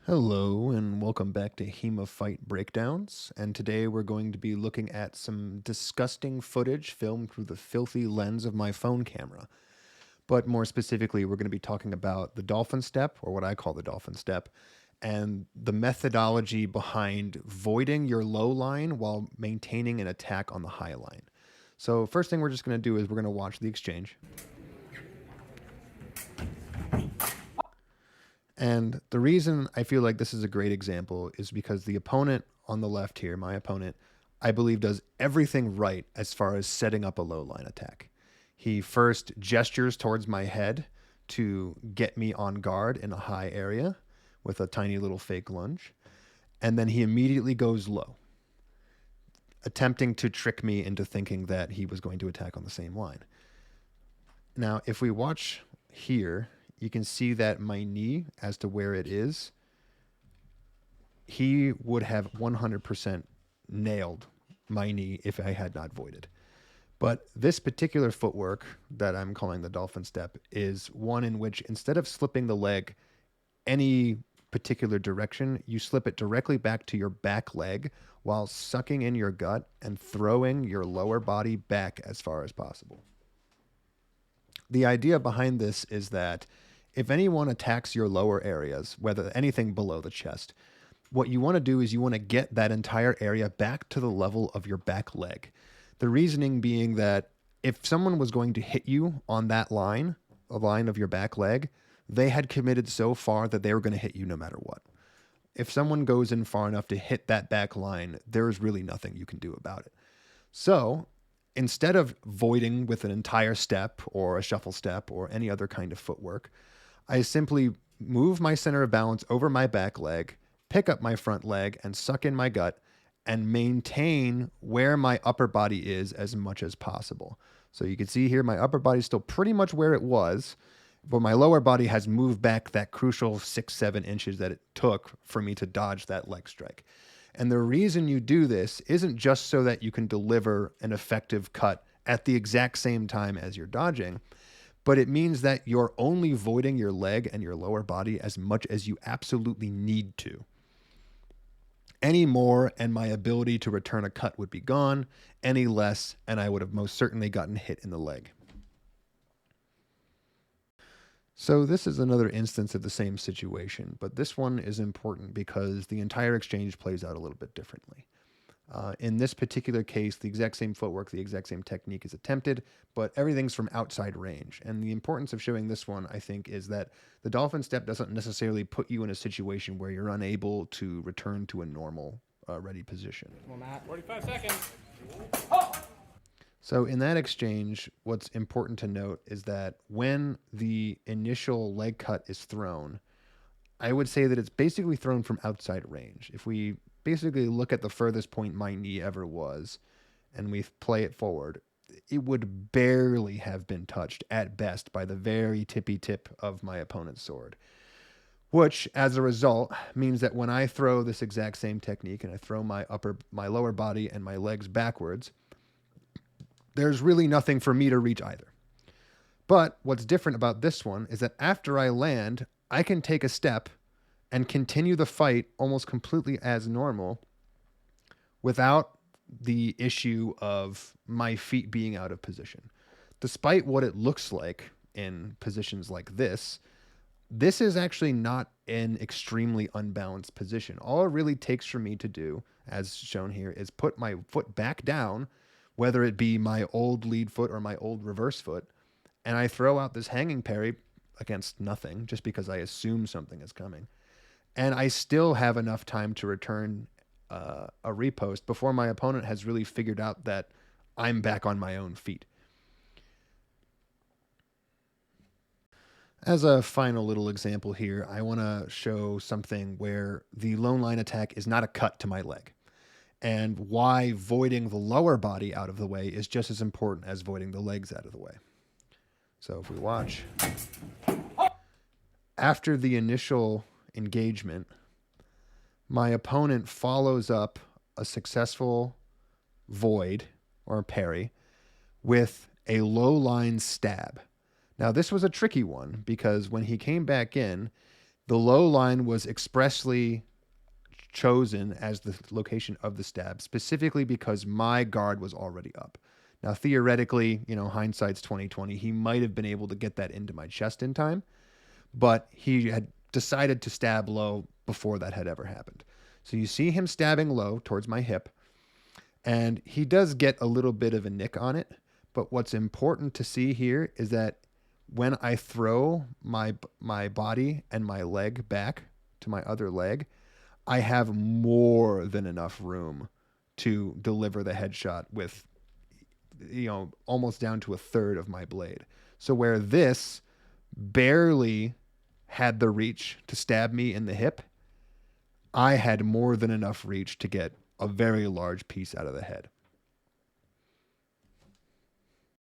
Hello and welcome back to HEMA Fight Breakdowns. And today we're going to be looking at some disgusting footage filmed through the filthy lens of my phone camera. But more specifically, we're going to be talking about the Dolphin step, or what I call the Dolphin step, and the methodology behind voiding your low line while maintaining an attack on the high line. So first thing we're just going to do is we're going to watch the exchange. And the reason I feel like this is a great example is because the opponent on the left here, my opponent, I believe does everything right as far as setting up a low line attack. He first gestures towards my head to get me on guard in a high area with a tiny little fake lunge. And then he immediately goes low, attempting to trick me into thinking that he was going to attack on the same line. Now, if we watch here, you can see that my knee, as to where it is, he would have 100% nailed my knee if I had not voided. But this particular footwork that I'm calling the Dolphin step is one in which instead of slipping the leg any particular direction, you slip it directly back to your back leg while sucking in your gut and throwing your lower body back as far as possible. The idea behind this is that if anyone attacks your lower areas, whether anything below the chest, what you want to do is you want to get that entire area back to the level of your back leg. The reasoning being that if someone was going to hit you on that line, a line of your back leg, they had committed so far that they were going to hit you no matter what. If someone goes in far enough to hit that back line, there's really nothing you can do about it. So instead of voiding with an entire step or a shuffle step or any other kind of footwork, I simply move my center of balance over my back leg, pick up my front leg, and suck in my gut and maintain where my upper body is as much as possible. So you can see here my upper body is still pretty much where it was, but my lower body has moved back that crucial 6-7 inches that it took for me to dodge that leg strike. And the reason you do this isn't just so that you can deliver an effective cut at the exact same time as you're dodging, but it means that you're only voiding your leg and your lower body as much as you absolutely need to. Any more, and my ability to return a cut would be gone. Any less, and I would have most certainly gotten hit in the leg. So this is another instance of the same situation, but this one is important because the entire exchange plays out a little bit differently. In this particular case, the exact same footwork, the exact same technique is attempted, but everything's from outside range. And the importance of showing this one, I think, is that the Dolphin step doesn't necessarily put you in a situation where you're unable to return to a normal ready position. Come on, Matt. 45 seconds. So in that exchange, what's important to note is that when the initial leg cut is thrown, I would say that it's basically thrown from outside range. If we basically look at the furthest point my knee ever was and we play it forward, it would barely have been touched at best by the very tippy tip of my opponent's sword. Which, as a result, means that when I throw this exact same technique and I throw my lower body and my legs backwards, there's really nothing for me to reach either. But what's different about this one is that after I land, I can take a step and continue the fight almost completely as normal without the issue of my feet being out of position. Despite what it looks like in positions like this is actually not an extremely unbalanced position. All it really takes for me to do, as shown here, is put my foot back down, whether it be my old lead foot or my old reverse foot, and I throw out this hanging parry against nothing just because I assume something is coming. And I still have enough time to return a repost before my opponent has really figured out that I'm back on my own feet. As a final little example here, I want to show something where the lone line attack is not a cut to my leg, and why voiding the lower body out of the way is just as important as voiding the legs out of the way. So if we watch, after the initial engagement, my opponent follows up a successful void or parry with a low line stab. Now, this was a tricky one because when he came back in, The low line was expressly chosen as the location of the stab, specifically because my guard was already up. Now, theoretically, hindsight's 2020. He might have been able to get that into my chest in time, but he had decided to stab low before that had ever happened. So you see him stabbing low towards my hip, and he does get a little bit of a nick on it. But what's important to see here is that when I throw my body and my leg back to my other leg, I have more than enough room to deliver the headshot with, almost down to a third of my blade. So where this barely had the reach to stab me in the hip, I had more than enough reach to get a very large piece out of the head.